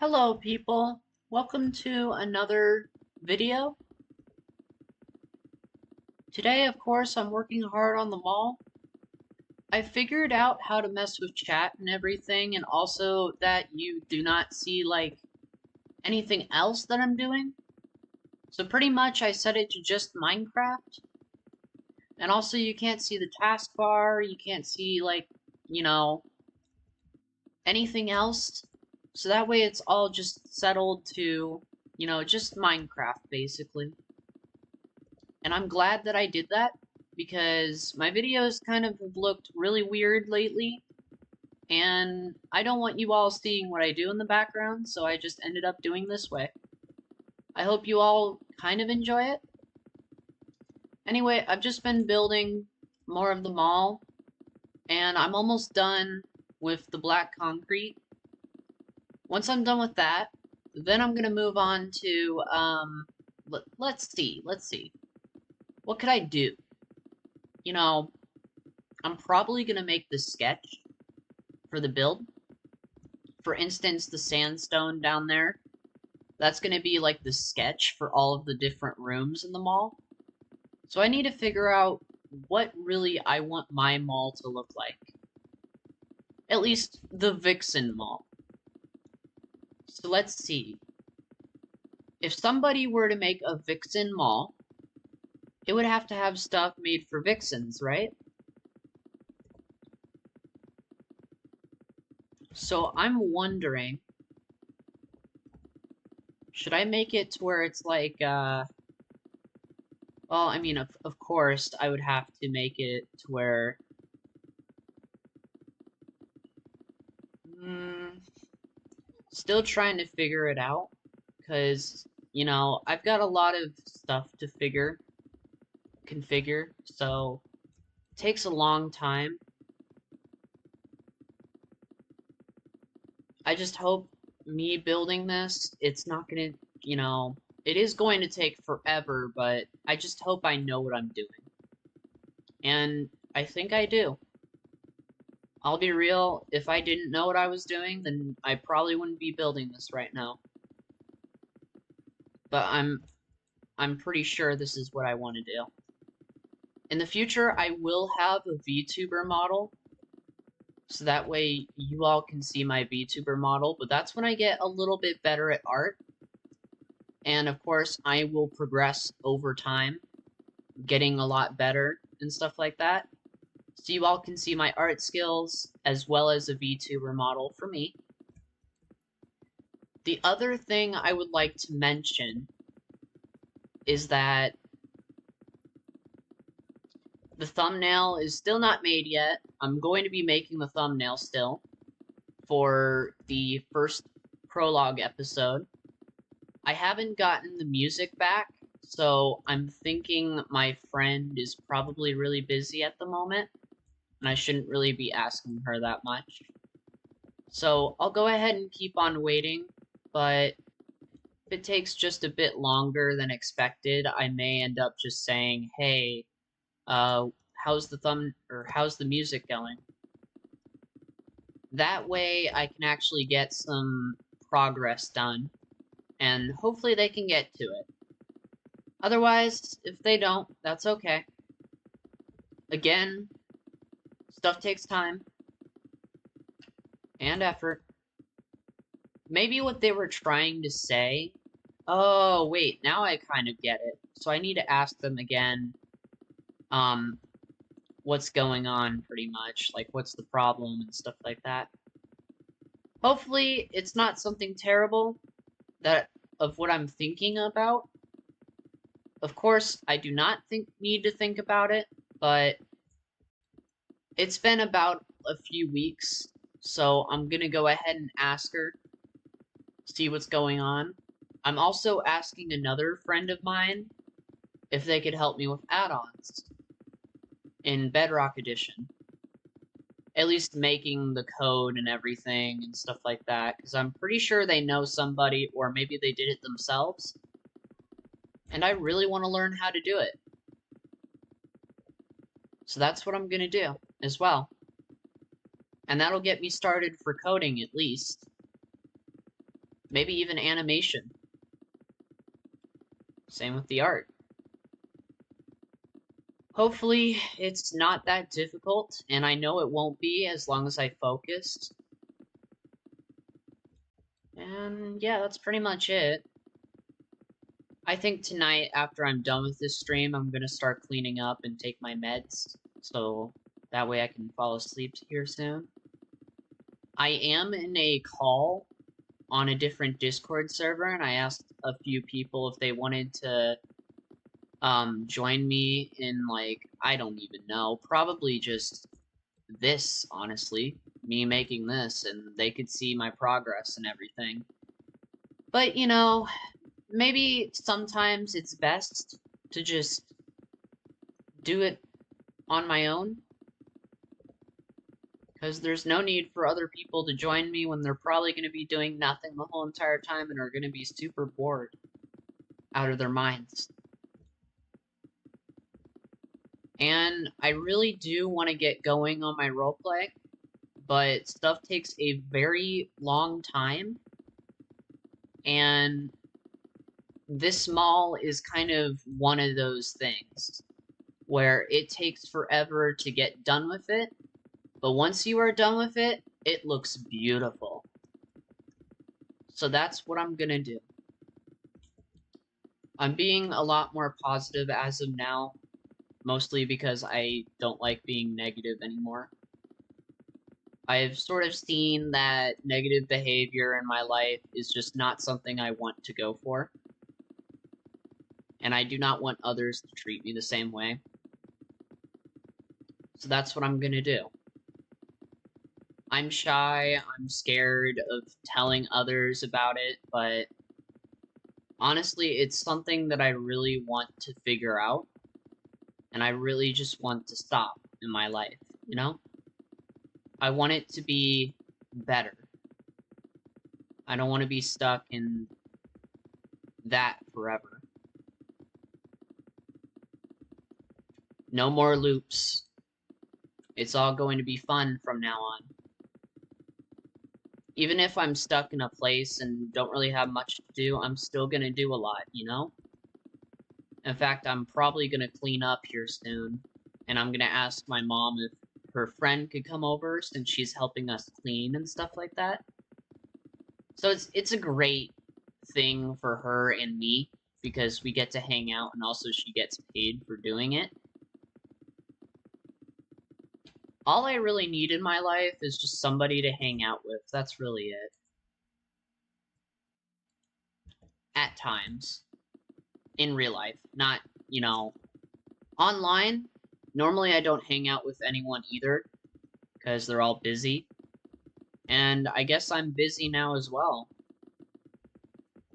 Hello people, welcome to another video. Today of course I'm working hard on the mall. I figured out how to mess with chat and everything, and also that you do not see like anything else that I'm doing. So pretty much I set it to just Minecraft, and also you can't see the taskbar, you can't see like, you know, anything else. So that way it's all just settled to, just Minecraft basically. And I'm glad that I did that, because my videos kind of have looked really weird lately, and I don't want you all seeing what I do in the background, so I just ended up doing this way. I hope you all kind of enjoy it. Anyway, I've just been building more of the mall, and I'm almost done with the black concrete. Once I'm done with that, then I'm gonna move on to, let's see. What could I do? I'm probably gonna make the sketch for the build. For instance, the sandstone down there, that's gonna be like the sketch for all of the different rooms in the mall. So I need to figure out what really I want my mall to look like. At least the Vixen Mall. So let's see. If somebody were to make a Vixen Mall, it would have to have stuff made for Vixens, right? So I'm wondering, should I make it to where it's like, well, I mean, of course, I would have to make it to where, still trying to figure it out, because, I've got a lot of stuff to configure, so it takes a long time. I just hope me building this, it's not gonna, it is going to take forever, but I just hope I know what I'm doing. And I think I do. I'll be real, if I didn't know what I was doing, then I probably wouldn't be building this right now. But I'm pretty sure this is what I want to do. In the future, I will have a VTuber model, so that way you all can see my VTuber model, but that's when I get a little bit better at art. And of course, I will progress over time, getting a lot better and stuff like that. So you all can see my art skills, as well as a VTuber model for me. The other thing I would like to mention is that the thumbnail is still not made yet. I'm going to be making the thumbnail still for the first prologue episode. I haven't gotten the music back, so I'm thinking my friend is probably really busy at the moment, and I shouldn't really be asking her that much. So I'll go ahead and keep on waiting, but if it takes just a bit longer than expected, I may end up just saying, hey, how's the music going? That way I can actually get some progress done, and hopefully they can get to it. Otherwise, if they don't, that's okay. Again, stuff takes time and effort. Maybe what they were trying to say... Oh, wait, now I kind of get it. So I need to ask them again, what's going on, pretty much. Like, what's the problem and stuff like that. Hopefully, it's not something terrible of what I'm thinking about. Of course, I do not need to think about it, but it's been about a few weeks, so I'm gonna go ahead and ask her, see what's going on. I'm also asking another friend of mine if they could help me with add-ons in Bedrock Edition. At least making the code and everything and stuff like that, because I'm pretty sure they know somebody, or maybe they did it themselves. And I really want to learn how to do it. So that's what I'm gonna do, as well. And that'll get me started for coding, at least. Maybe even animation. Same with the art. Hopefully, it's not that difficult, and I know it won't be as long as I focused. And yeah, that's pretty much it. I think tonight, after I'm done with this stream, I'm gonna start cleaning up and take my meds, so that way I can fall asleep here soon. I am in a call on a different Discord server, and I asked a few people if they wanted to join me in, like, I don't even know, probably just this, honestly, me making this, and they could see my progress and everything. But, you know, maybe sometimes it's best to just do it on my own, because there's no need for other people to join me when they're probably going to be doing nothing the whole entire time and are going to be super bored out of their minds. And I really do want to get going on my roleplay, but stuff takes a very long time, and this mall is kind of one of those things where it takes forever to get done with it, but once you are done with it, it looks beautiful. So that's what I'm gonna do. I'm being a lot more positive as of now, mostly because I don't like being negative anymore. I've sort of seen that negative behavior in my life is just not something I want to go for. And I do not want others to treat me the same way. So that's what I'm gonna do. I'm shy, I'm scared of telling others about it, but honestly, it's something that I really want to figure out, and I really just want to stop in my life, you know? I want it to be better. I don't want to be stuck in that forever. No more loops. It's all going to be fun from now on. Even if I'm stuck in a place and don't really have much to do, I'm still gonna do a lot, you know? In fact, I'm probably gonna clean up here soon, and I'm gonna ask my mom if her friend could come over since she's helping us clean and stuff like that. So it's a great thing for her and me because we get to hang out and also she gets paid for doing it. All I really need in my life is just somebody to hang out with. That's really it. At times. In real life. Not, you know, online. Normally I don't hang out with anyone either because they're all busy. And I guess I'm busy now as well.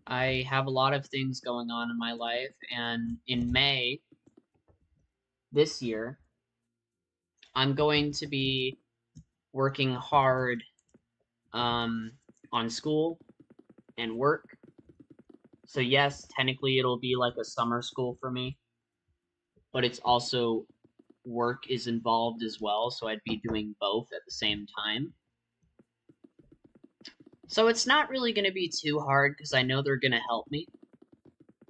I have a lot of things going on in my life, and in May this year, I'm going to be working hard on school and work. So yes, technically it'll be like a summer school for me, but it's also work is involved as well, so I'd be doing both at the same time. So it's not really going to be too hard because I know they're going to help me,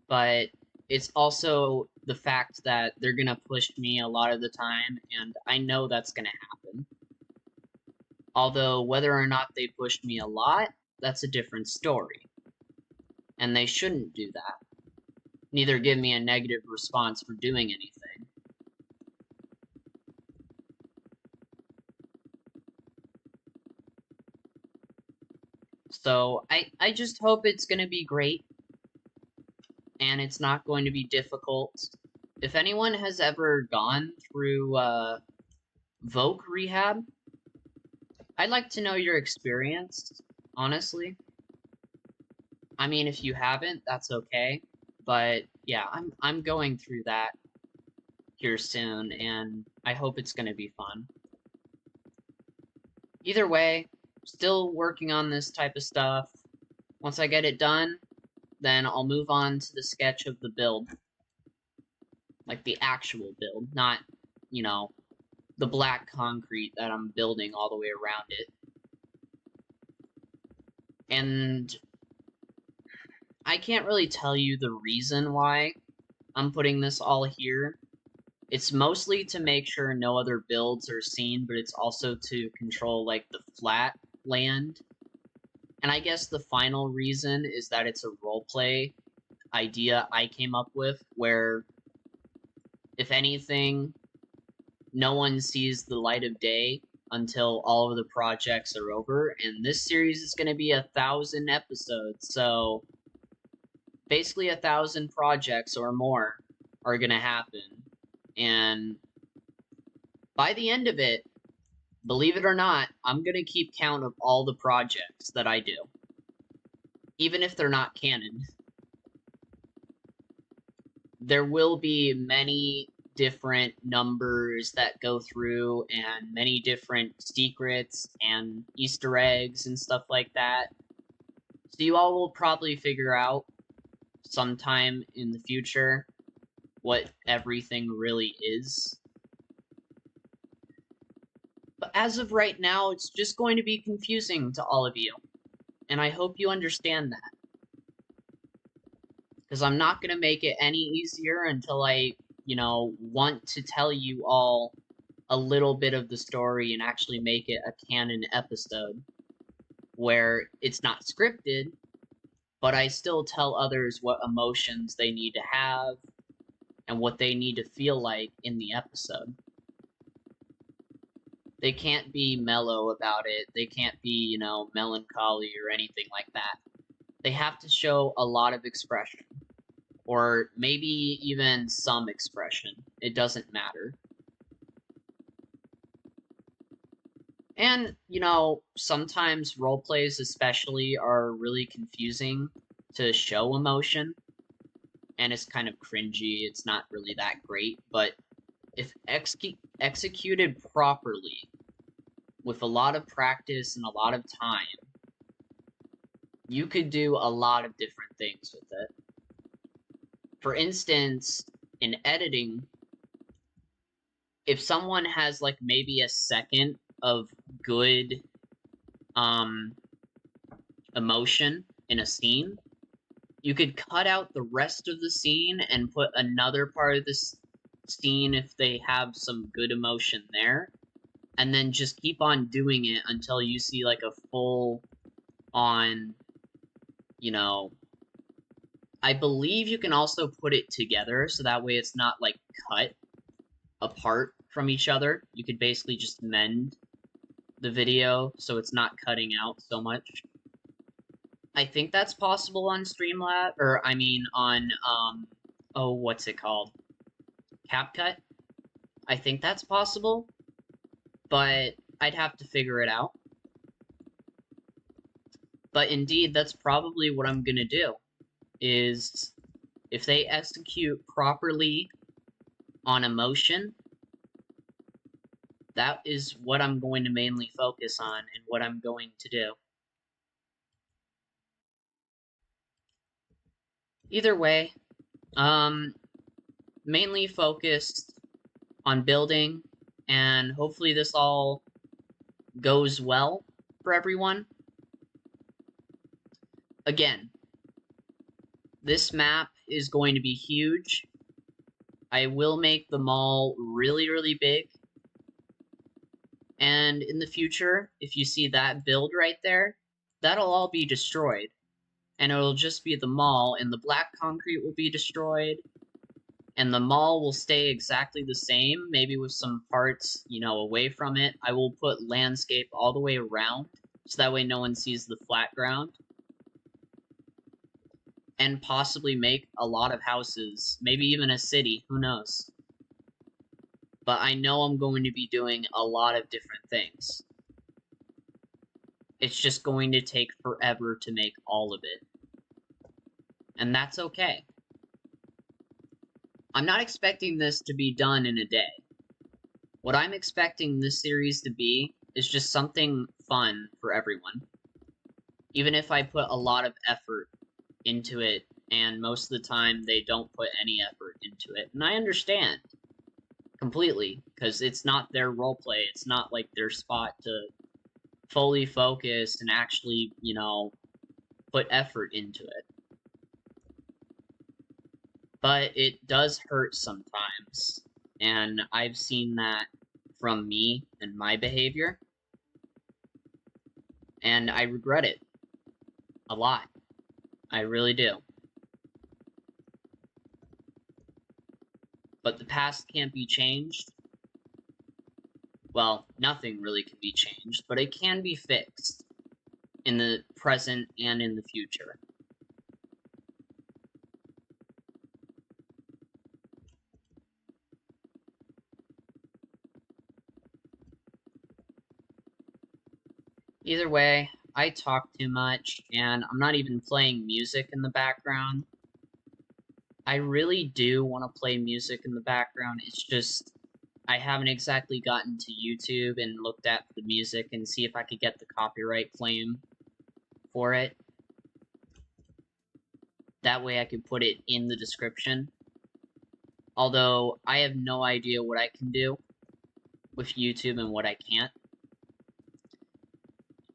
but it's also the fact that they're going to push me a lot of the time, and I know that's going to happen. Although, whether or not they push me a lot, that's a different story. And they shouldn't do that. Neither give me a negative response for doing anything. So, I just hope it's going to be great, and it's not going to be difficult. If anyone has ever gone through Voc rehab, I'd like to know your experience, honestly. I mean, if you haven't, that's okay. But yeah, I'm going through that here soon, and I hope it's gonna be fun. Either way, still working on this type of stuff. Once I get it done, then I'll move on to the sketch of the build. Like the actual build, not, you know, the black concrete that I'm building all the way around it. And I can't really tell you the reason why I'm putting this all here. It's mostly to make sure no other builds are seen, but it's also to control, like, the flat land. And I guess the final reason is that it's a roleplay idea I came up with, where, if anything, no one sees the light of day until all of the projects are over, and this series is going to be 1,000 episodes, so basically 1,000 projects or more are going to happen, and by the end of it, believe it or not, I'm going to keep count of all the projects that I do, even if they're not canon. There will be many different numbers that go through, and many different secrets and Easter eggs and stuff like that. So you all will probably figure out sometime in the future what everything really is. But as of right now, it's just going to be confusing to all of you. And I hope you understand that. Because I'm not going to make it any easier until I, want to tell you all a little bit of the story and actually make it a canon episode where it's not scripted, but I still tell others what emotions they need to have and what they need to feel like in the episode. They can't be mellow about it. They can't be, melancholy or anything like that. They have to show a lot of expression, or maybe even some expression. It doesn't matter. And, sometimes role plays especially are really confusing to show emotion, and it's kind of cringy. It's not really that great, but if executed properly, with a lot of practice and a lot of time, you could do a lot of different things with it. For instance, in editing, if someone has, like, maybe a second of good emotion in a scene, you could cut out the rest of the scene and put another part of this scene if they have some good emotion there, and then just keep on doing it until you see, like, a full on, I believe you can also put it together, so that way it's not, like, cut apart from each other. You could basically just mend the video so it's not cutting out so much. I think that's possible on Streamlabs, or I mean on, what's it called? CapCut? I think that's possible, but I'd have to figure it out. But indeed, that's probably what I'm gonna do, is if they execute properly on emotion, that is what I'm going to mainly focus on and what I'm going to do. Either way, mainly focused on building, and hopefully this all goes well for everyone. Again, this map is going to be huge. I will make the mall really, really big. And in the future, if you see that build right there, that'll all be destroyed. And it'll just be the mall, and the black concrete will be destroyed, and the mall will stay exactly the same, maybe with some parts, away from it. I will put landscape all the way around, so that way no one sees the flat ground. And possibly make a lot of houses, maybe even a city, who knows. But I know I'm going to be doing a lot of different things. It's just going to take forever to make all of it. And that's okay. I'm not expecting this to be done in a day. What I'm expecting this series to be is just something fun for everyone. Even if I put a lot of effort into it, and most of the time they don't put any effort into it. And I understand completely, because it's not their roleplay. It's not like their spot to fully focus and actually, put effort into it. But it does hurt sometimes, and I've seen that from me and my behavior, and I regret it a lot. I really do. But the past can't be changed. Well, nothing really can be changed, but it can be fixed in the present and in the future. Either way, I talk too much, and I'm not even playing music in the background. I really do want to play music in the background. It's just I haven't exactly gotten to YouTube and looked at the music and see if I could get the copyright claim for it. That way I could put it in the description. Although I have no idea what I can do with YouTube and what I can't.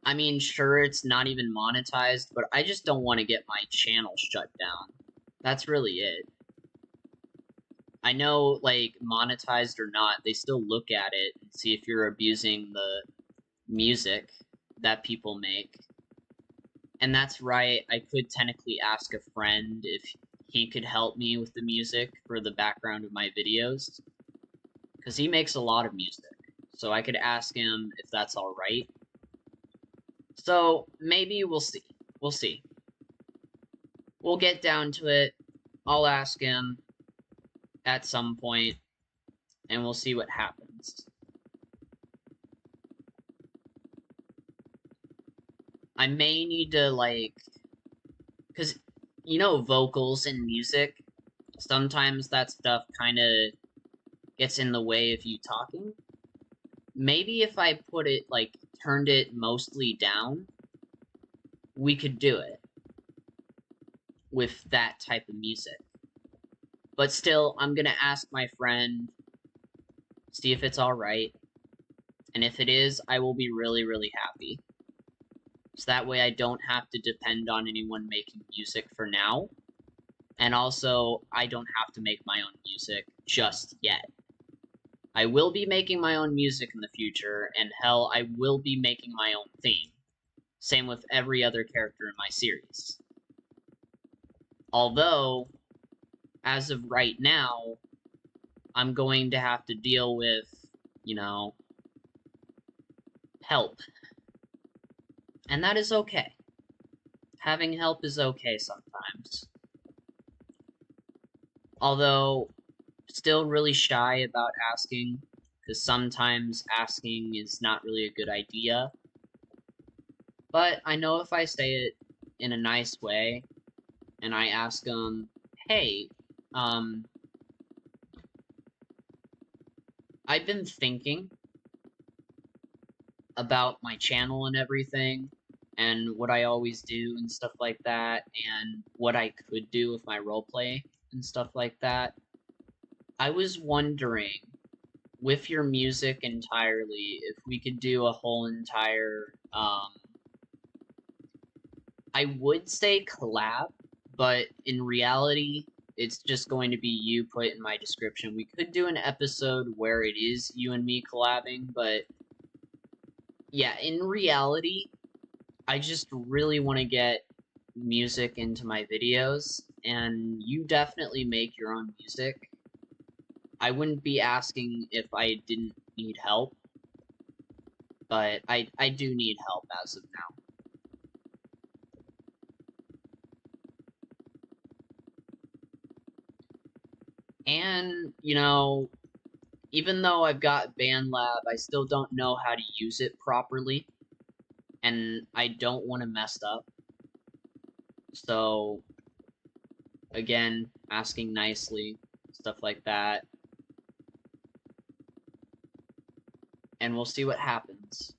I mean, sure, it's not even monetized, but I just don't want to get my channel shut down. That's really it. I know, like, monetized or not, they still look at it and see if you're abusing the music that people make. And that's right, I could technically ask a friend if he could help me with the music for the background of my videos. Because he makes a lot of music. So I could ask him if that's alright. So, maybe we'll see. We'll see. We'll get down to it. I'll ask him at some point, and we'll see what happens. I may need to, like, because, you know, vocals and music, sometimes that stuff kind of gets in the way of you talking. Maybe if I put it, like, turned it mostly down, we could do it with that type of music. But still, I'm gonna ask my friend, see if it's alright, and if it is, I will be really, really happy. So that way I don't have to depend on anyone making music for now. And also, I don't have to make my own music just yet. I will be making my own music in the future, and hell, I will be making my own theme. Same with every other character in my series. Although, as of right now, I'm going to have to deal with, you know, help. And that is okay. Having help is okay sometimes. Although, still really shy about asking, because sometimes asking is not really a good idea. But I know if I say it in a nice way, and I ask them, hey, I've been thinking about my channel and everything, and what I always do and stuff like that, and what I could do with my roleplay and stuff like that. I was wondering, with your music entirely, if we could do a whole entire, I would say collab, but in reality, it's just going to be you put in my description. We could do an episode where it is you and me collabing, but yeah, in reality, I just really want to get music into my videos, and you definitely make your own music. I wouldn't be asking if I didn't need help, but I do need help as of now. And, you know, even though I've got BandLab, I still don't know how to use it properly, and I don't want to mess up. So, again, asking nicely, stuff like that. And we'll see what happens.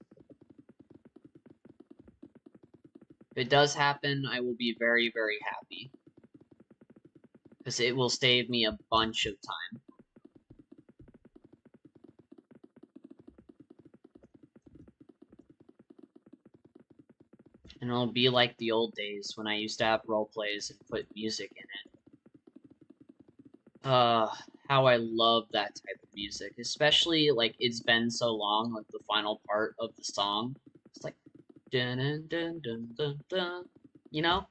If it does happen, I will be very, very happy. Because it will save me a bunch of time. And it'll be like the old days when I used to have role plays and put music in it. Uh, how I love that type of music, especially like it's been so long, like the final part of the song. It's like dun dun dun dun dun dun. You know,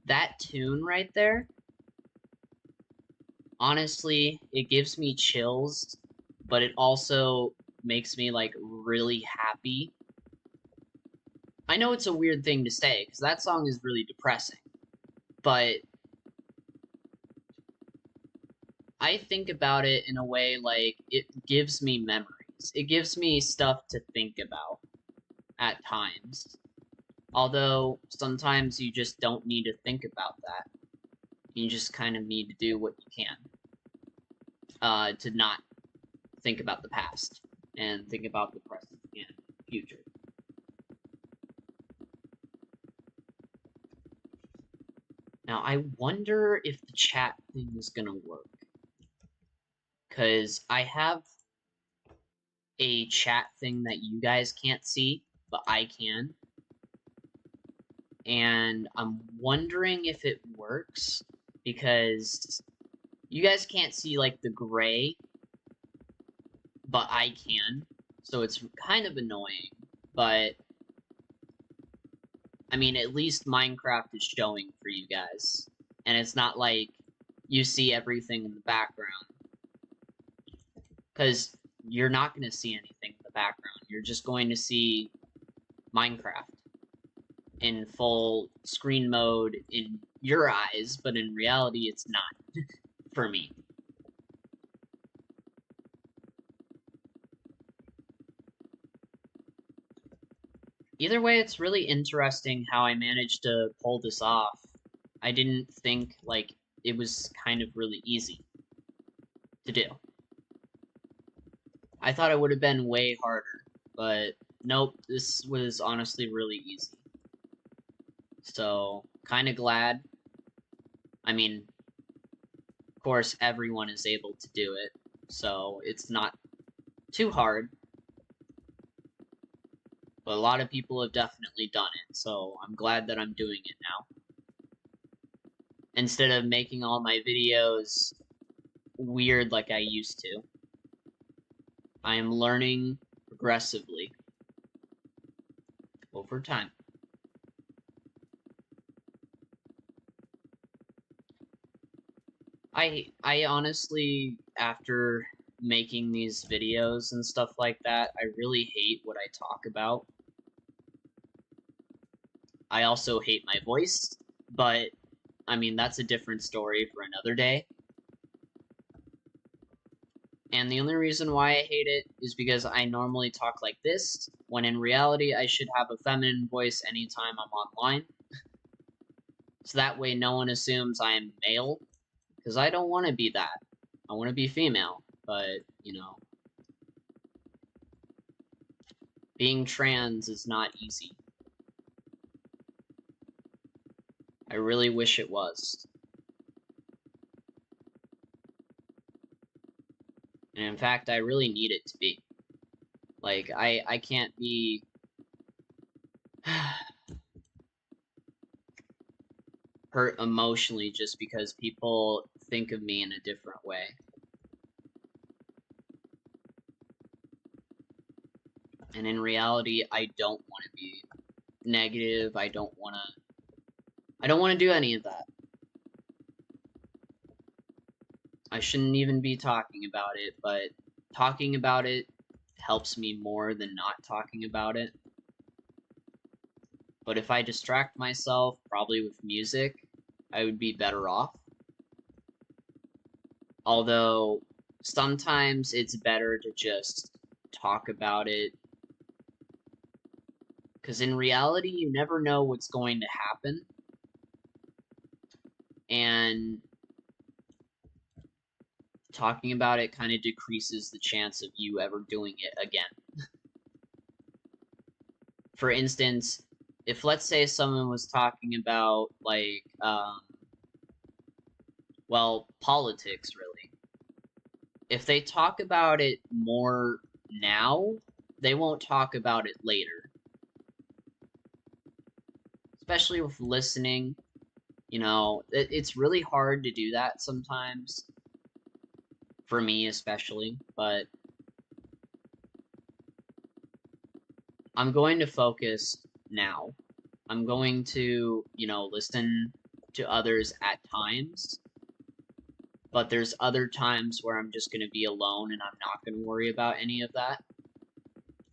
that tune right there, honestly, it gives me chills, but it also makes me like really happy. I know it's a weird thing to say because that song is really depressing, but I think about it in a way like it gives me memories. It gives me stuff to think about at times. Although sometimes you just don't need to think about that. You just kind of need to do what you can to not think about the past and think about the present and future. Now, I wonder if the chat thing is gonna work. Because I have a chat thing that you guys can't see, but I can. And I'm wondering if it works because you guys can't see like the gray, but I can. So it's kind of annoying, but I mean, at least Minecraft is showing for you guys. And it's not like you see everything in the background. Because you're not going to see anything in the background. You're just going to see Minecraft in full screen mode in your eyes, but in reality, it's not for me. Either way, it's really interesting how I managed to pull this off. I didn't think, like, it was kind of really easy to do. I thought it would have been way harder, but nope, this was honestly really easy. So, kind of glad. I mean, of course, everyone is able to do it, so it's not too hard. But a lot of people have definitely done it, so I'm glad that I'm doing it now. Instead of making all my videos weird like I used to. I am learning progressively over time. I honestly, after making these videos and stuff like that, I really hate what I talk about. I also hate my voice, but I mean, that's a different story for another day. And the only reason why I hate it is because I normally talk like this, when in reality I should have a feminine voice anytime I'm online. So that way no one assumes I am male, because I don't want to be that. I want to be female, but, you know, being trans is not easy. I really wish it was. And in fact, I really need it to be. Like, I can't be... hurt emotionally just because people think of me in a different way. And in reality, I don't want to be negative. I don't want to do any of that. I shouldn't even be talking about it, but talking about it helps me more than not talking about it. But if I distract myself, probably with music, I would be better off. Although, sometimes it's better to just talk about it. Because in reality, you never know what's going to happen. And talking about it kind of decreases the chance of you ever doing it again. For instance, if let's say someone was talking about, like, well, politics, really. If they talk about it more now, they won't talk about it later. Especially with listening, You know, it's really hard to do that sometimes, for me especially, but I'm going to focus now. I'm going to, you know, listen to others at times, but there's other times where I'm just going to be alone and I'm not going to worry about any of that,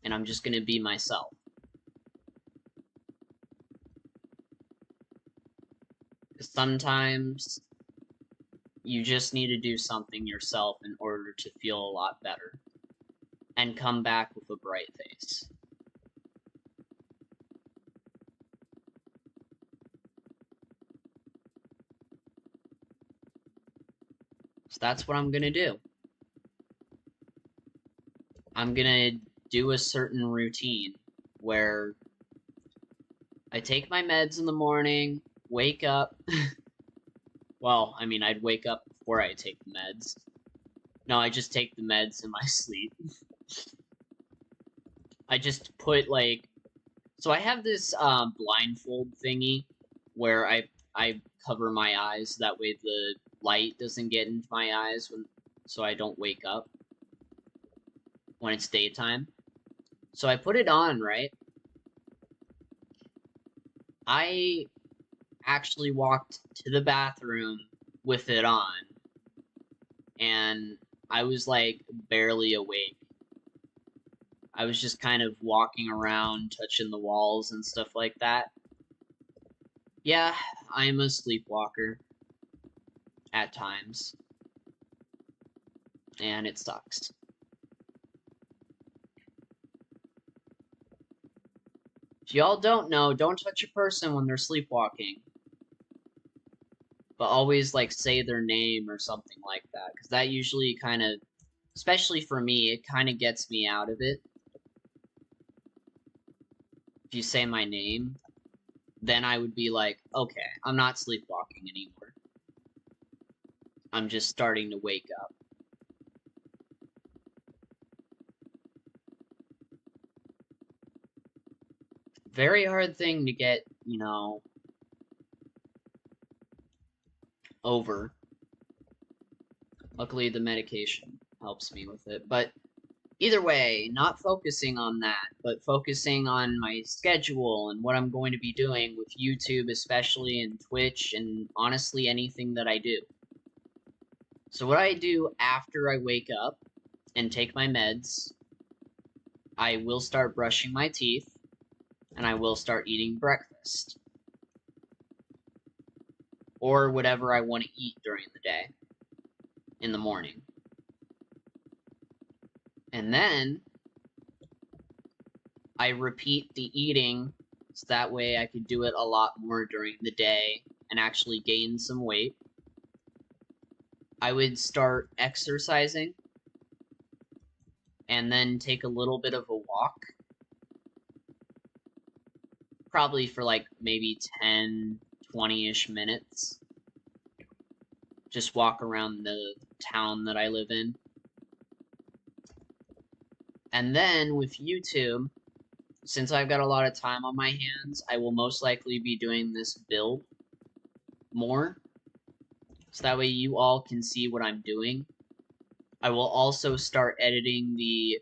and I'm just going to be myself. Sometimes you just need to do something yourself in order to feel a lot better and come back with a bright face. So that's what I'm gonna do. I'm gonna do a certain routine where I take my meds in the morning, wake up. Well, I mean, I'd wake up before I take the meds. No, I just take the meds in my sleep. I just put, like, so I have this blindfold thingy where I cover my eyes, that way the light doesn't get into my eyes so I don't wake up when it's daytime. So I put it on, right? I actually walked to the bathroom with it on, and I was like barely awake. I was just kind of walking around, touching the walls and stuff like that. Yeah, I'm a sleepwalker at times, and it sucks. If y'all don't know, don't touch a person when they're sleepwalking. But always, like, say their name or something like that, because that usually kind of, especially for me, it kind of gets me out of it. If you say my name, then I would be like, okay, I'm not sleepwalking anymore. I'm just starting to wake up. Very hard thing to get, you know, over. Luckily, the medication helps me with it. But either way, not focusing on that, but focusing on my schedule and what I'm going to be doing with YouTube, especially, and Twitch, and honestly, anything that I do. So what I do after I wake up and take my meds, I will start brushing my teeth, and I will start eating breakfast. Or whatever I want to eat during the day, in the morning. And then I repeat the eating, so that way I could do it a lot more during the day and actually gain some weight. I would start exercising and then take a little bit of a walk. Probably for like maybe 10, 20-ish minutes. Just walk around the town that I live in. And then with YouTube, since I've got a lot of time on my hands, I will most likely be doing this build more. So that way you all can see what I'm doing. I will also start editing the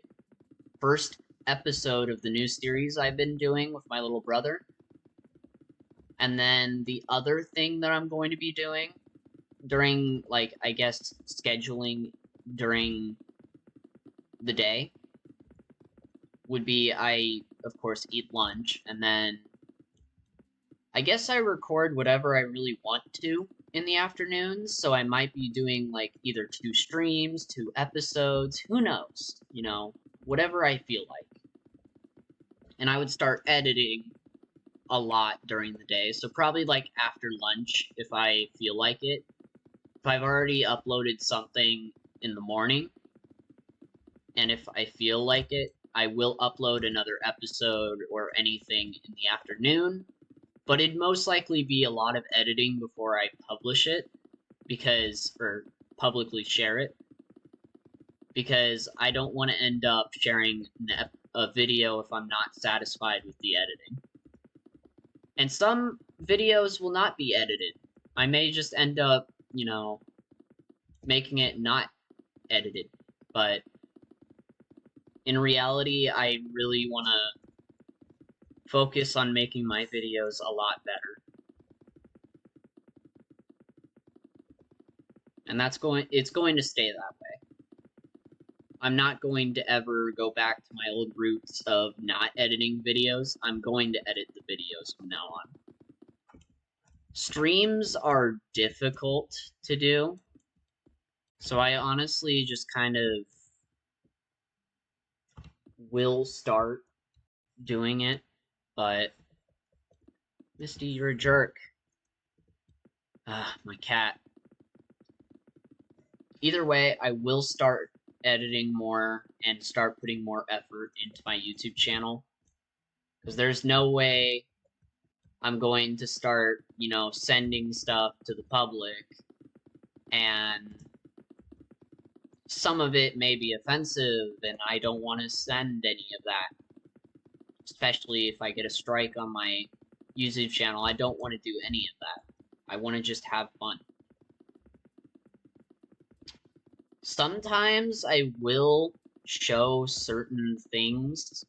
first episode of the new series I've been doing with my little brother. And then the other thing that I'm going to be doing during, like, I guess, scheduling during the day would be I, of course, eat lunch, and then I guess I record whatever I really want to in the afternoons, so I might be doing, like, either 2 streams, 2 episodes, who knows, you know, whatever I feel like. And I would start editing a lot during the day, so probably, like, after lunch, if I feel like it. If I've already uploaded something in the morning, and if I feel like it, I will upload another episode or anything in the afternoon, but it'd most likely be a lot of editing before I publish it, or publicly share it, because I don't want to end up sharing a video if I'm not satisfied with the editing. And some videos will not be edited. I may just end up, you know, making it not edited, but in reality, I really want to focus on making my videos a lot better. And it's going to stay that way. I'm not going to ever go back to my old roots of not editing videos. I'm going to edit the videos from now on. Streams are difficult to do, so I honestly just kind of will start doing it, but Misty, you're a jerk. Ah, my cat. Either way, I will start editing more and start putting more effort into my YouTube channel, because there's no way I'm going to start, you know, sending stuff to the public, and some of it may be offensive, and I don't want to send any of that. Especially if I get a strike on my YouTube channel, I don't want to do any of that. I want to just have fun. Sometimes I will show certain things,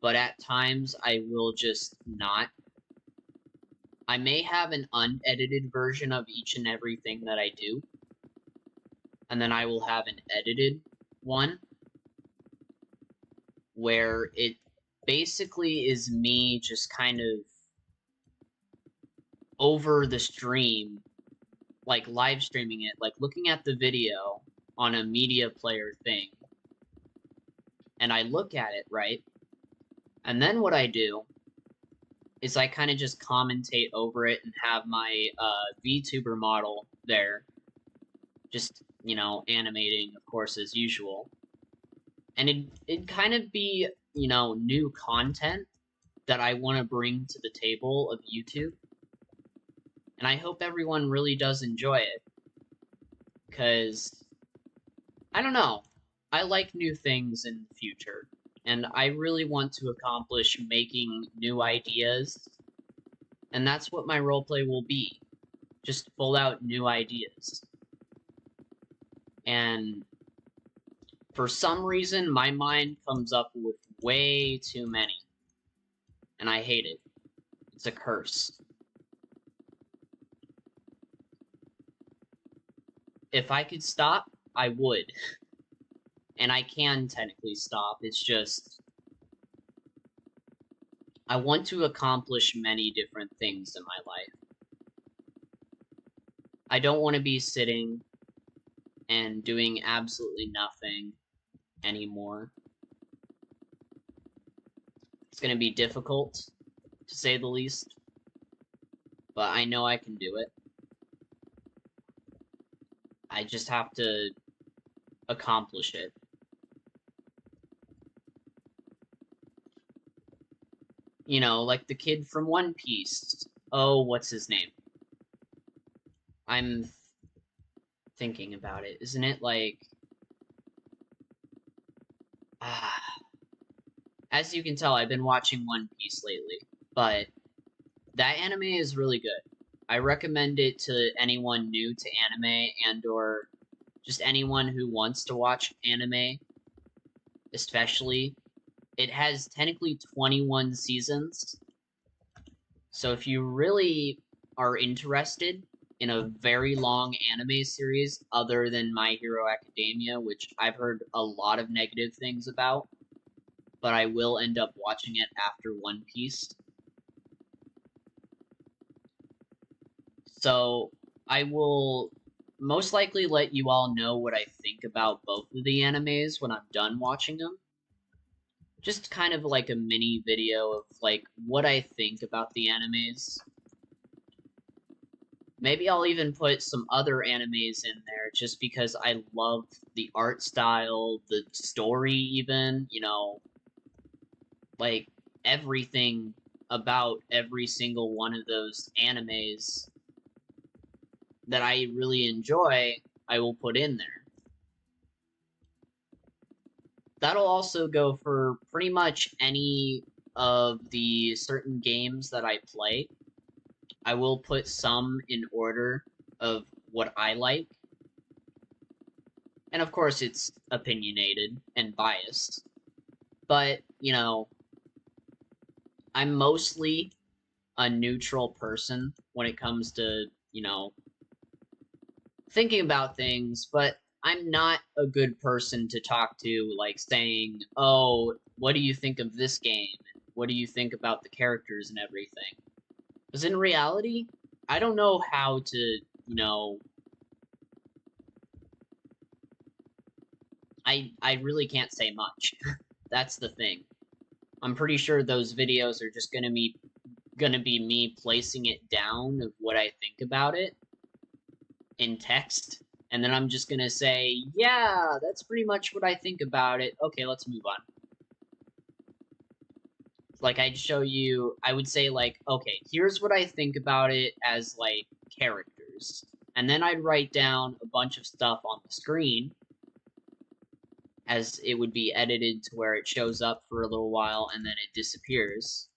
but at times I will just not. I may have an unedited version of each and everything that I do, and then I will have an edited one where it basically is me just kind of over the stream, like live streaming it, like looking at the video on a media player thing, and I look at it, right? And then what I do is I kind of just commentate over it and have my VTuber model there, just, you know, animating, of course, as usual. And it'd kind of be, you know, new content that I want to bring to the table of YouTube. And I hope everyone really does enjoy it, because, I don't know, I like new things in the future, and I really want to accomplish making new ideas, and that's what my roleplay will be, just full out new ideas. And for some reason, my mind comes up with way too many, and I hate it. It's a curse. If I could stop, I would. And I can technically stop, it's just I want to accomplish many different things in my life. I don't want to be sitting and doing absolutely nothing anymore. It's going to be difficult, to say the least, but I know I can do it. I just have to accomplish it. You know, like the kid from One Piece. Oh, what's his name? I'm thinking about it. Isn't it like... as you can tell, I've been watching One Piece lately, but that anime is really good. I recommend it to anyone new to anime and or just anyone who wants to watch anime, especially. It has technically 21 seasons, so if you really are interested in a very long anime series other than My Hero Academia, which I've heard a lot of negative things about, but I will end up watching it after One Piece. So I will most likely let you all know what I think about both of the animes when I'm done watching them. Just kind of like a mini video of like what I think about the animes. Maybe I'll even put some other animes in there just because I love the art style, the story even, you know, like everything about every single one of those animes that I really enjoy, I will put in there. That'll also go for pretty much any of the certain games that I play. I will put some in order of what I like. And of course, it's opinionated and biased. But, you know, I'm mostly a neutral person when it comes to, you know, thinking about things, but I'm not a good person to talk to, like saying, oh, what do you think of this game? What do you think about the characters and everything? Because in reality, I don't know how to, you know, I really can't say much. That's the thing. I'm pretty sure those videos are just gonna be me placing it down of what I think about it in text, and then I'm just gonna say, yeah, that's pretty much what I think about it. Okay, let's move on. Like, I'd show you, I would say, like, okay, here's what I think about it as, like, characters. And then I'd write down a bunch of stuff on the screen, as it would be edited to where it shows up for a little while and then it disappears.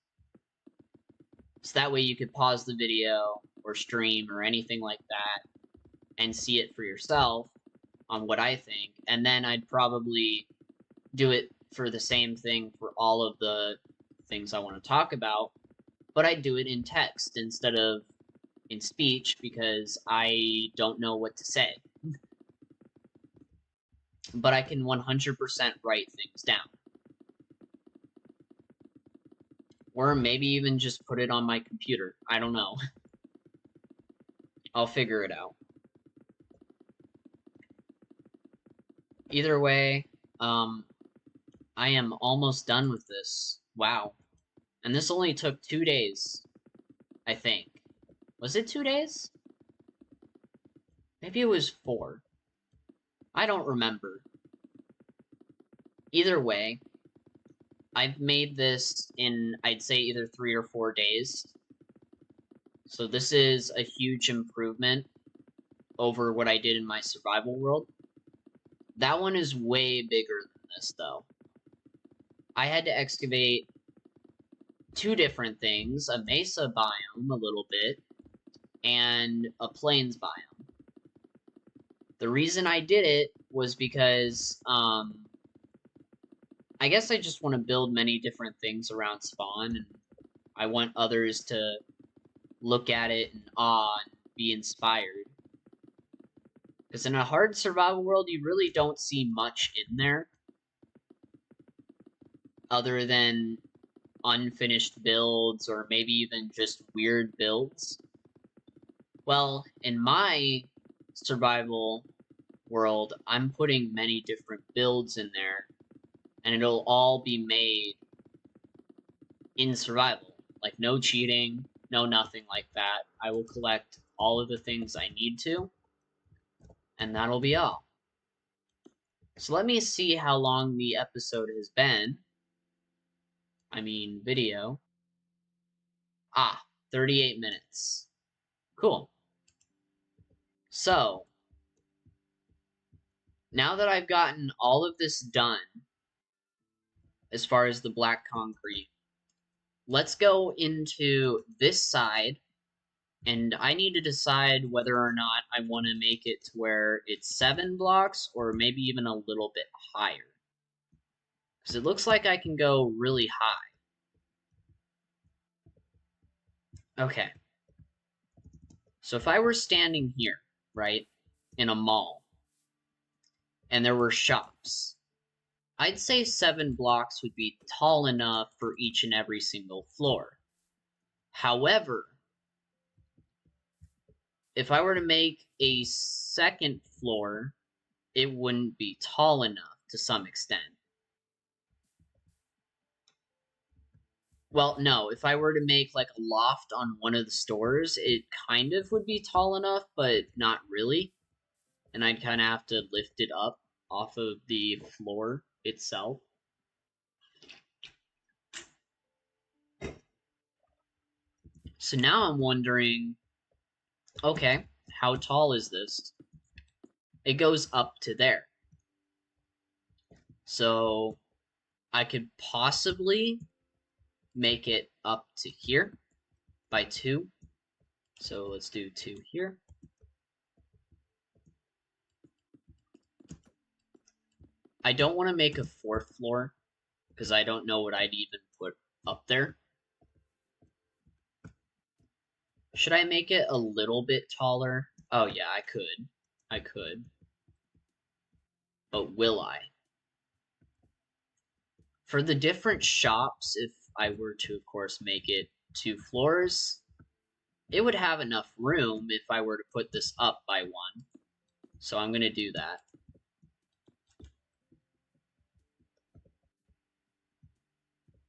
So that way you could pause the video or stream or anything like that and see it for yourself on what I think. And then I'd probably do it for the same thing for all of the things I want to talk about, but I do it in text instead of in speech because I don't know what to say. But I can 100% write things down. Or maybe even just put it on my computer. I don't know. I'll figure it out. Either way, I am almost done with this. Wow. And this only took 2 days, I think. Was it 2 days? Maybe it was 4. I don't remember. Either way, I've made this in, I'd say, either 3 or 4 days. So this is a huge improvement over what I did in my survival world. That one is way bigger than this, though. I had to excavate 2 different things, a mesa biome a little bit, and a plains biome. The reason I did it was because, I guess I just want to build many different things around spawn, and I want others to look at it in awe and be inspired. Because in a hard survival world, you really don't see much in there, other than unfinished builds, or maybe even just weird builds. Well, in my survival world, I'm putting many different builds in there, and it'll all be made in survival. Like, no cheating, no nothing like that. I will collect all of the things I need to, and that'll be all. So let me see how long the episode has been. I mean, video. 38 minutes. Cool. So, now that I've gotten all of this done, as far as the black concrete, let's go into this side, and I need to decide whether or not I want to make it to where it's 7 blocks, or maybe even a little bit higher. Because it looks like I can go really high. Okay. So if I were standing here, right, in a mall, and there were shops, I'd say 7 blocks would be tall enough for each and every single floor. However, if I were to make a second floor, it wouldn't be tall enough to some extent. Well, no, if I were to make like a loft on one of the stores, it kind of would be tall enough, but not really. And I'd kind of have to lift it up off of the floor itself. So now I'm wondering, okay, how tall is this? It goes up to there. So I could possibly make it up to here by 2. So let's do 2 here. I don't want to make a 4th floor because I don't know what I'd even put up there. Should I make it a little bit taller? Oh yeah, I could. I could. But will I? For the different shops, if I were to, of course, make it 2 floors, it would have enough room if I were to put this up by 1. So I'm going to do that.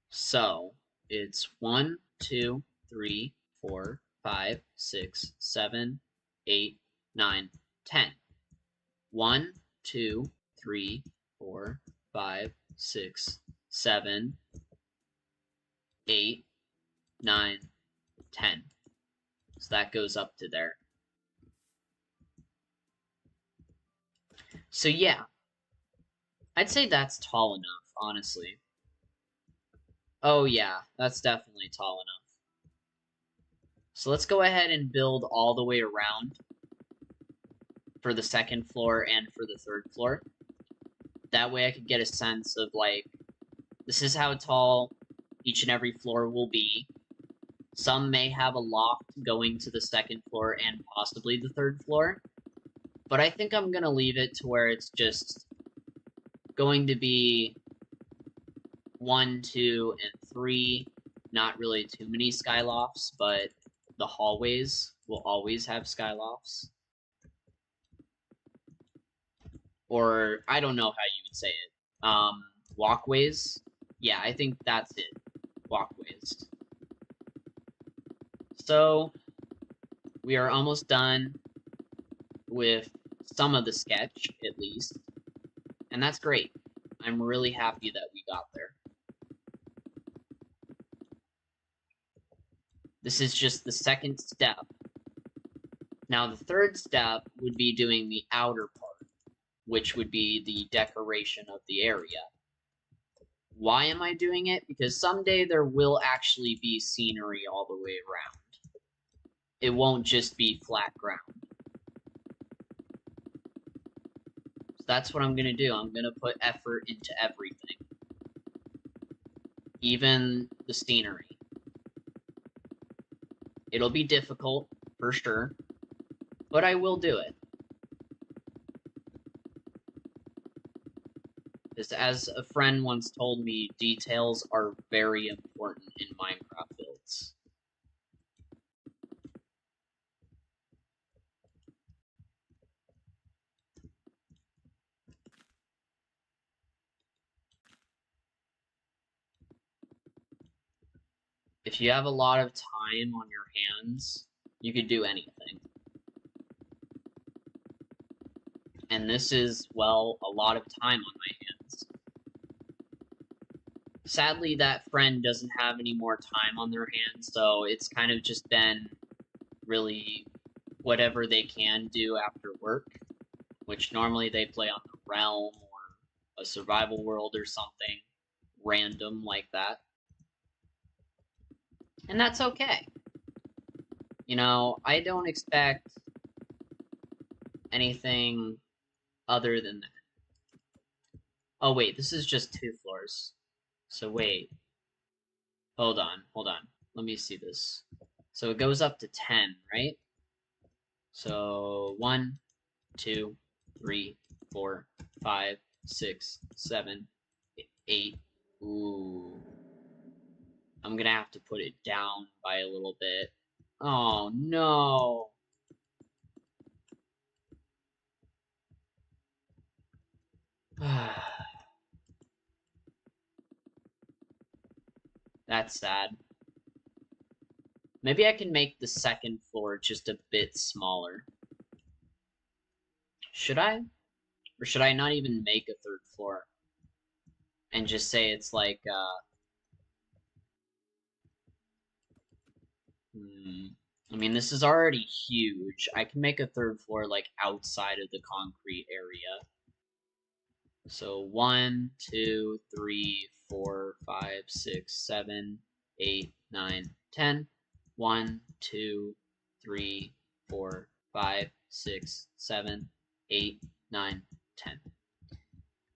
So it's 1, 2, 3, 4, 5, 6, 7, 8, 9, 10. 1, 2, 3, 4, 5, 6, 7, 8, 9, 10. So that goes up to there. So yeah, I'd say that's tall enough, honestly. Oh yeah, that's definitely tall enough. So let's go ahead and build all the way around for the 2nd floor and for the 3rd floor. That way I could get a sense of, like, this is how tall each and every floor will be. Some may have a loft going to the 2nd floor and possibly the 3rd floor. But I think I'm going to leave it to where it's just going to be 1, 2, and 3. Not really too many skylofts, but the hallways will always have skylofts. Or, I don't know how you would say it. Walkways? Yeah, I think that's it. Walkways. So, we are almost done with some of the sketch, at least. And that's great. I'm really happy that we got there. This is just the 2nd step. Now, the 3rd step would be doing the outer part, which would be the decoration of the area. Why am I doing it? Because someday there will actually be scenery all the way around. It won't just be flat ground. So that's what I'm going to do. I'm going to put effort into everything. Even the scenery. It'll be difficult, for sure, but I will do it. Because as a friend once told me, details are very important in Minecraft builds. If you have a lot of time on your hands, you could do anything. And this is, well, a lot of time on my hands. Sadly, that friend doesn't have any more time on their hands, so it's kind of just been really whatever they can do after work, which normally they play on the Realm or a survival world or something random like that. And that's okay. You know, I don't expect anything other than that. Oh wait, this is just 2 floors. So wait. Hold on. Let me see this. So it goes up to 10, right? So 1, 2, 3, 4, 5, 6, 7, 8. Ooh. I'm gonna have to put it down by a little bit. Oh no. That's sad. Maybe I can make the 2nd floor just a bit smaller. Should I? Or should I not even make a 3rd floor? And just say it's like, I mean, this is already huge. I can make a 3rd floor, like, outside of the concrete area. So 1, 2, 3, 4, 5, 6, 7, 8, 9, 10. 1, 2, 3, 4, 5, 6, 7, 8, 9, 10.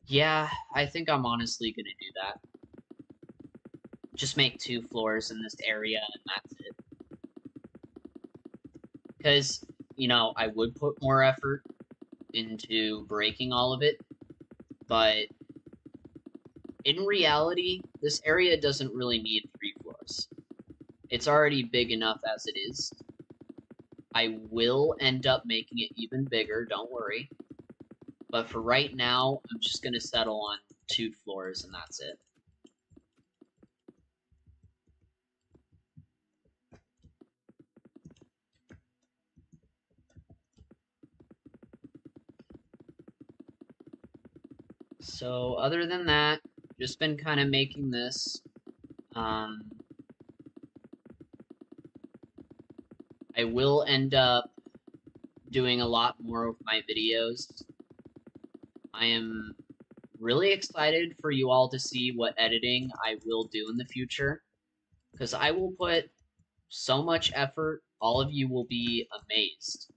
Yeah, I think I'm honestly gonna do that. Just make 2 floors in this area and that's it. Because, you know, I would put more effort into breaking all of it, but in reality, this area doesn't really need 3 floors. It's already big enough as it is. I will end up making it even bigger, don't worry. But for right now, I'm just going to settle on 2 floors and that's it. So other than that, just been kind of making this. I will end up doing a lot more of my videos. I am really excited for you all to see what editing I will do in the future, because I will put so much effort, all of you will be amazed.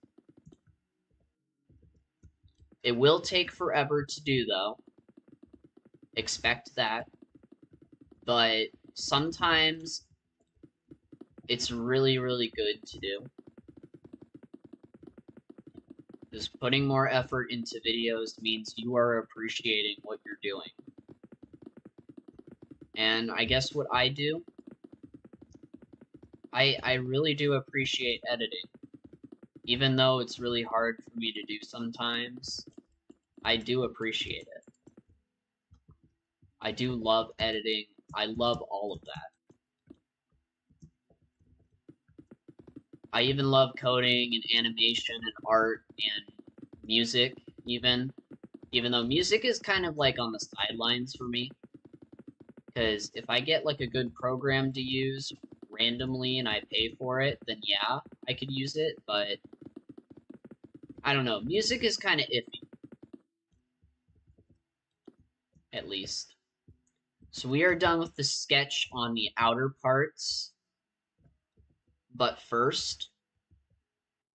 It will take forever to do, though. Expect that. But sometimes it's really, really good to do. Just putting more effort into videos means you are appreciating what you're doing. And I guess what I do, I really do appreciate editing. Even though it's really hard for me to do sometimes, I do appreciate it. I do love editing. I love all of that. I even love coding and animation and art and music, even though music is kind of like on the sidelines for me. Because if I get like a good program to use randomly and I pay for it, then yeah, I could use it, but I don't know. Music is kind of iffy. At least. So we are done with the sketch on the outer parts. But first,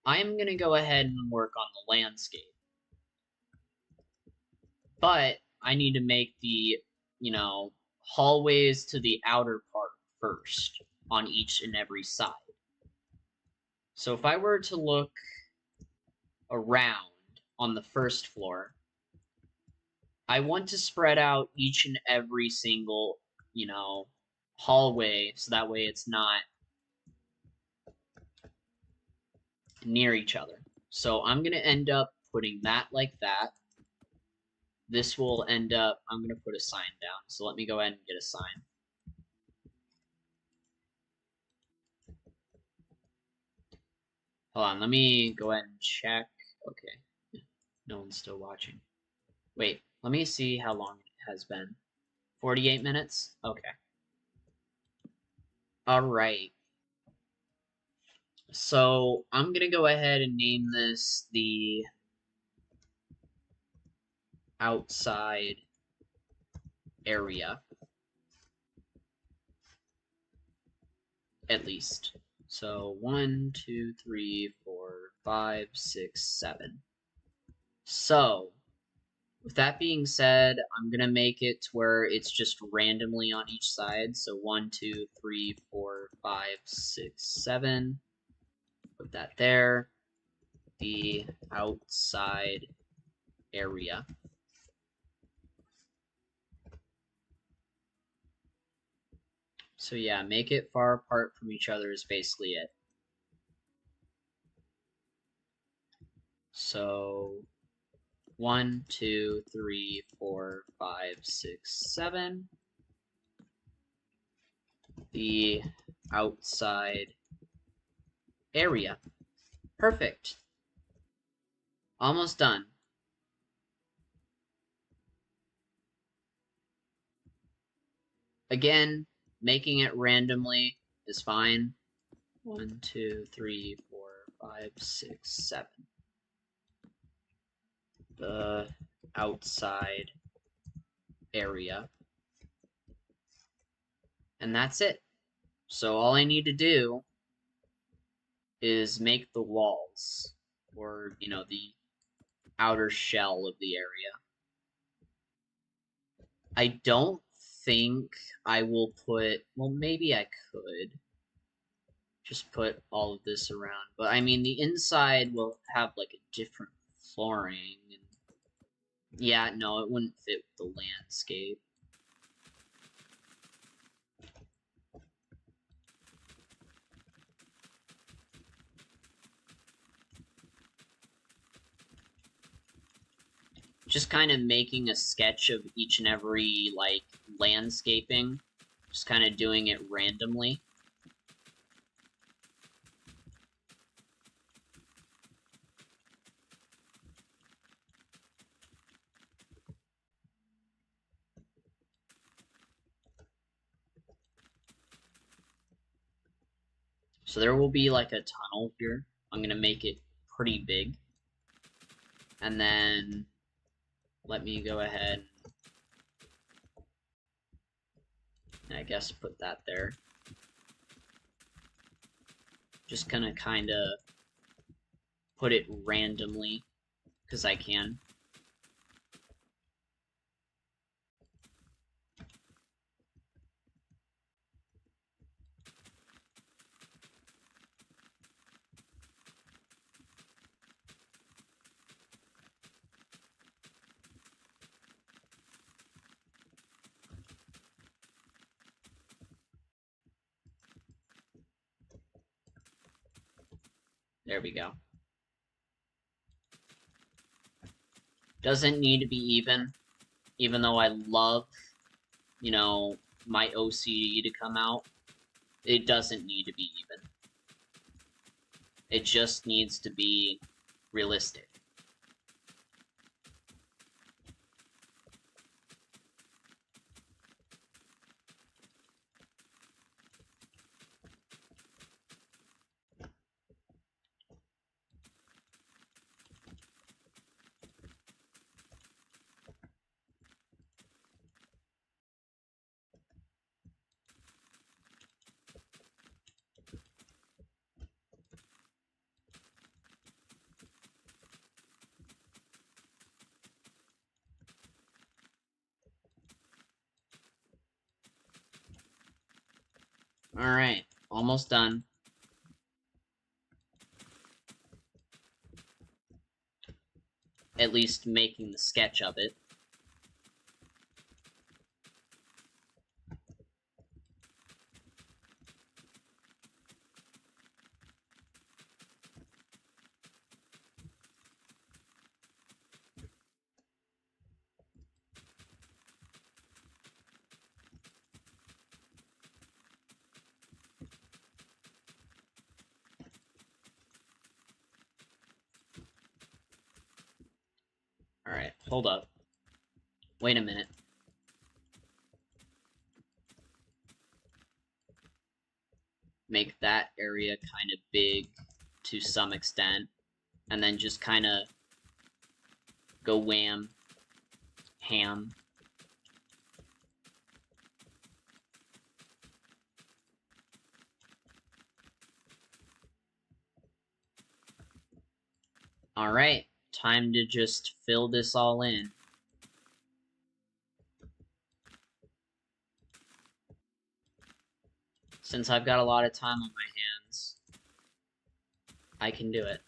I'm going to go ahead and work on the landscape. But I need to make the, hallways to the outer part first on each and every side. So if I were to look around on the first floor, I want to spread out each and every single, hallway so that way it's not near each other. So I'm going to end up putting that like that. This will end up, I'm going to put a sign down. So let me go ahead and get a sign. Hold on, let me go ahead and check. Okay, no one's still watching. Wait, let me see how long it has been. 48 minutes? Okay. Alright. So I'm going to go ahead and name this the outside area. At least. So 1, 2, 3, 4, 5, 6, 7. So, with that being said, I'm going to make it to where it's just randomly on each side. So 1, 2, 3, 4, 5, 6, 7. Put that there. The outside area. So yeah, make it far apart from each other is basically it. So 1, 2, 3, 4, 5, 6, 7. The outside area. Perfect. Almost done. Again, making it randomly is fine. 1, 2, 3, 4, 5, 6, 7. The outside area. And that's it. So all I need to do is make the walls, or, you know, the outer shell of the area. I don't think I will put, well, maybe I could just put all of this around, but I mean, the inside will have like a different flooring, and yeah, no, it wouldn't fit with the landscape. Just kind of making a sketch of each and every, like, landscaping. Just kind of doing it randomly. So there will be, like, a tunnel here. I'm going to make it pretty big. And then let me go ahead and I guess put that there. Just gonna kind of put it randomly, because I can. There we go. Doesn't need to be even though I love, you know, my OCD to come out. It doesn't need to be even. It just needs to be realistic. Alright, almost done. At least making the sketch of it. Alright, hold up. Wait a minute. Make that area kind of big to some extent. And then just kind of go wham, ham. Alright, time to just fill this all in. Since I've got a lot of time on my hands, I can do it.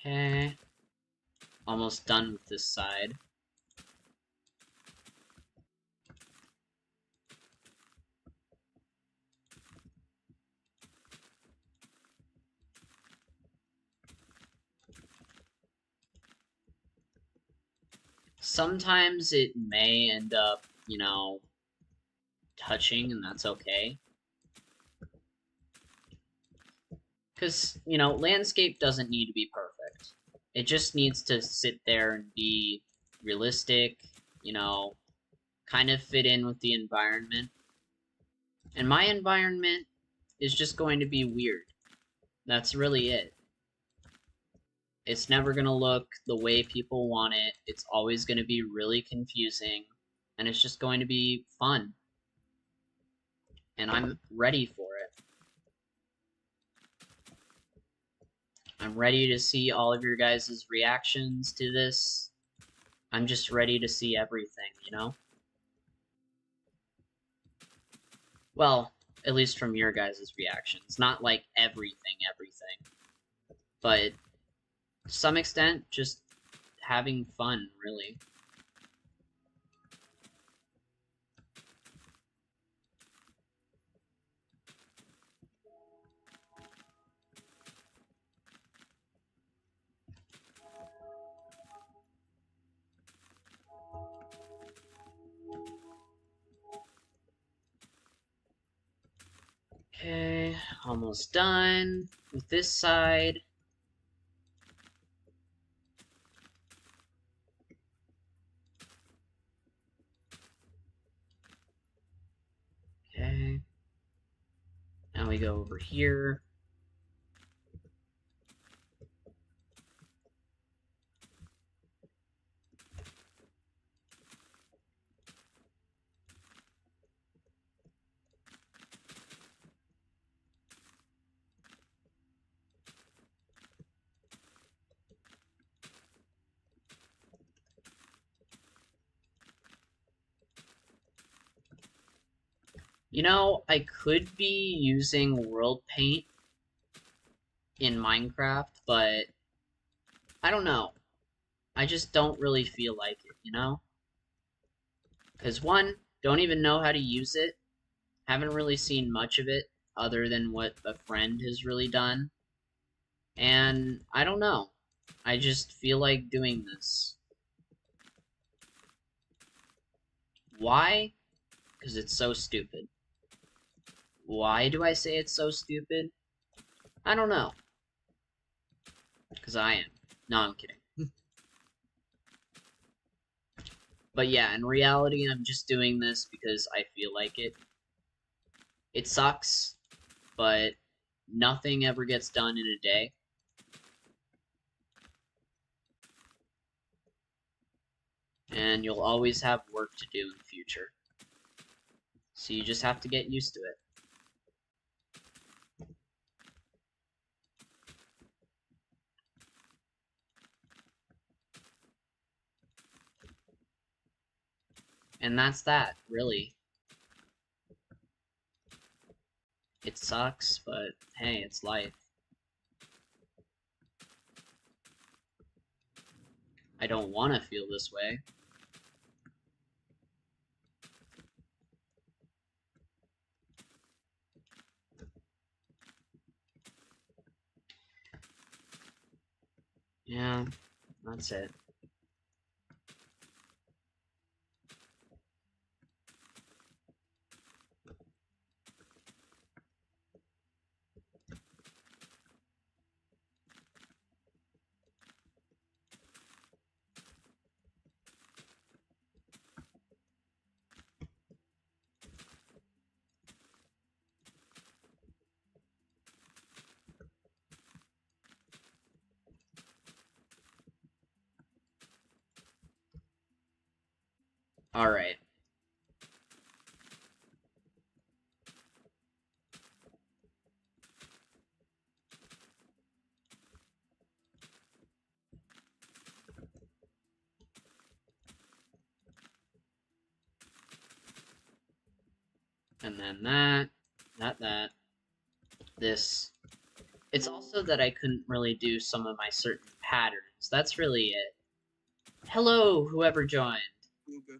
Okay. Almost done with this side. sometimes it may end up, touching, and that's okay. Because, landscape doesn't need to be perfect. It just needs to sit there and be realistic, kind of fit in with the environment. And my environment is just going to be weird. That's really it. It's never going to look the way people want it. It's always going to be really confusing. And it's just going to be fun. And I'm ready for it. I'm ready to see all of your guys' reactions to this. I'm just ready to see everything, Well, at least from your guys' reactions. Not like everything, but to some extent, just having fun, really. Okay, almost done with this side. Okay. Now we go over here. I could be using world paint in Minecraft, but I don't know. I just don't really feel like it. Because one, don't even know how to use it. Haven't really seen much of it other than what a friend has really done. And I don't know. I just feel like doing this. Why? Because it's so stupid. Why do I say it's so stupid? I don't know. Because I am. No, I'm kidding. But yeah, in reality, I'm just doing this because I feel like it. It sucks, but nothing ever gets done in a day. And you'll always have work to do in the future. So you just have to get used to it. And that's that, really. It sucks, but hey, it's life. I don't want to feel this way. Yeah, that's it. Alright. And then that, this. It's also that I couldn't really do some of my certain patterns. That's really it. Hello, whoever joined. Okay.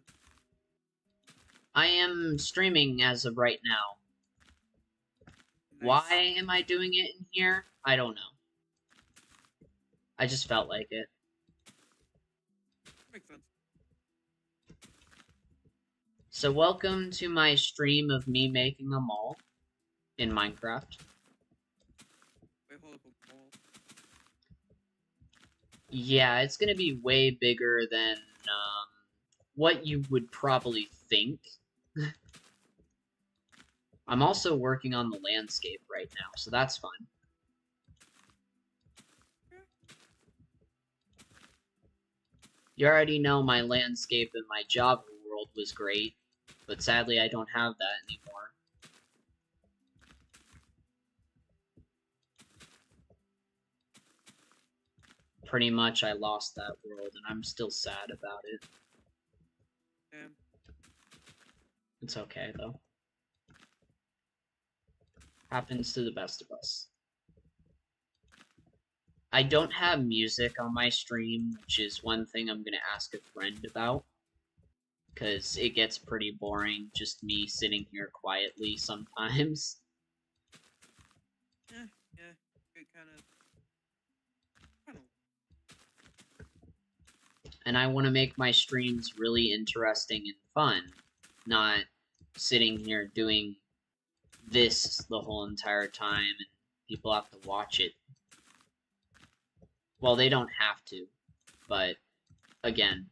I am streaming as of right now. Nice. Why am I doing it in here? I don't know. I just felt like it. Makes sense. So welcome to my stream of me making a mall in Minecraft. Wait, hold up a wall. Yeah, it's gonna be way bigger than what you would probably think. I'm also working on the landscape right now, so that's fun. You already know my landscape in my Java world was great, but sadly I don't have that anymore. Pretty much I lost that world, and I'm still sad about it. It's okay, though. Happens to the best of us. I don't have music on my stream, which is one thing I'm gonna ask a friend about. Because it gets pretty boring just me sitting here quietly sometimes. Yeah, it kind of. And I want to make my streams really interesting and fun, not sitting here doing this the whole entire time and people have to watch it. Well, they don't have to, but again,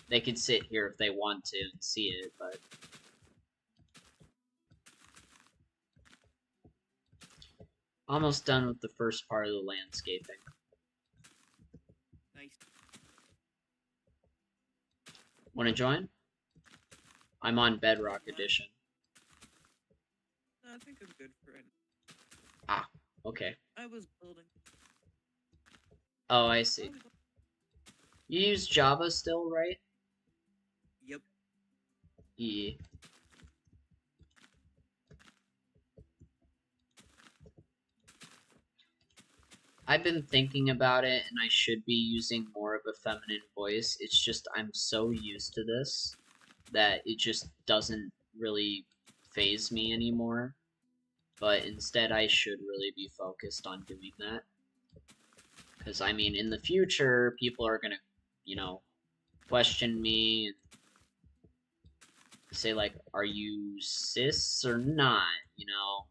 they could sit here if they want to and see it, but almost done with the first part of the landscaping. Nice. Want to join? I'm on Bedrock Edition. No, I think I'm good for it. Ah, okay. I was building. Oh, I see. You use Java still, right? Yep. Yeah. I've been thinking about it, and I should be using more of a feminine voice. It's just I'm so used to this that it just doesn't really phase me anymore. But instead, I should really be focused on doing that. Because, I mean, in the future, people are gonna, you know, question me and say, like, are you cis or not, you know?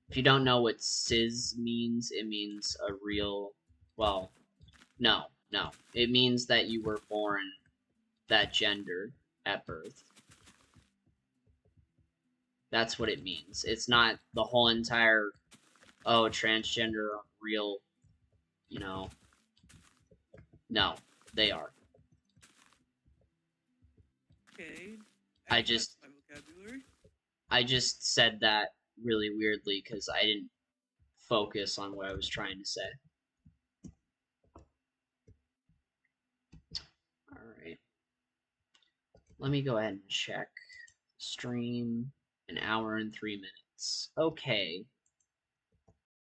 If you don't know what cis means, it means a real, well, no. It means that you were born that gender at birth. That's what it means. It's not the whole entire, oh, transgender, real, you know. No, they are. Okay. I Adding that just, to my vocabulary. I just said that really weirdly because I didn't focus on what I was trying to say. Alright. Let me go ahead and check. Stream, an hour and 3 minutes. Okay.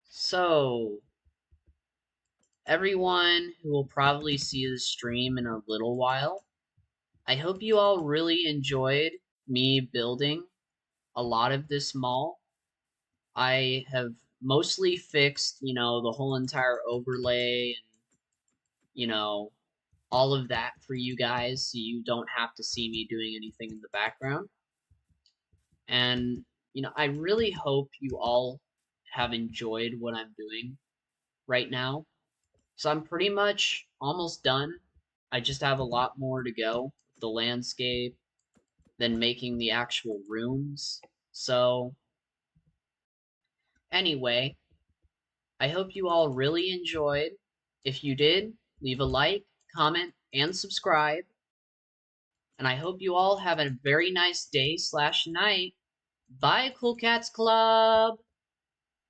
So, everyone who will probably see the stream in a little while, I hope you all really enjoyed me building a lot of this mall. I have mostly fixed, you know, the whole entire overlay and, you know, all of that for you guys so you don't have to see me doing anything in the background. And, you know, I really hope you all have enjoyed what I'm doing right now. So I'm pretty much almost done. I just have a lot more to go. The landscape, then making the actual rooms. So, anyway, I hope you all really enjoyed. If you did, leave a like, comment, and subscribe. And I hope you all have a very nice day/night. Bye, Cool Cats Club!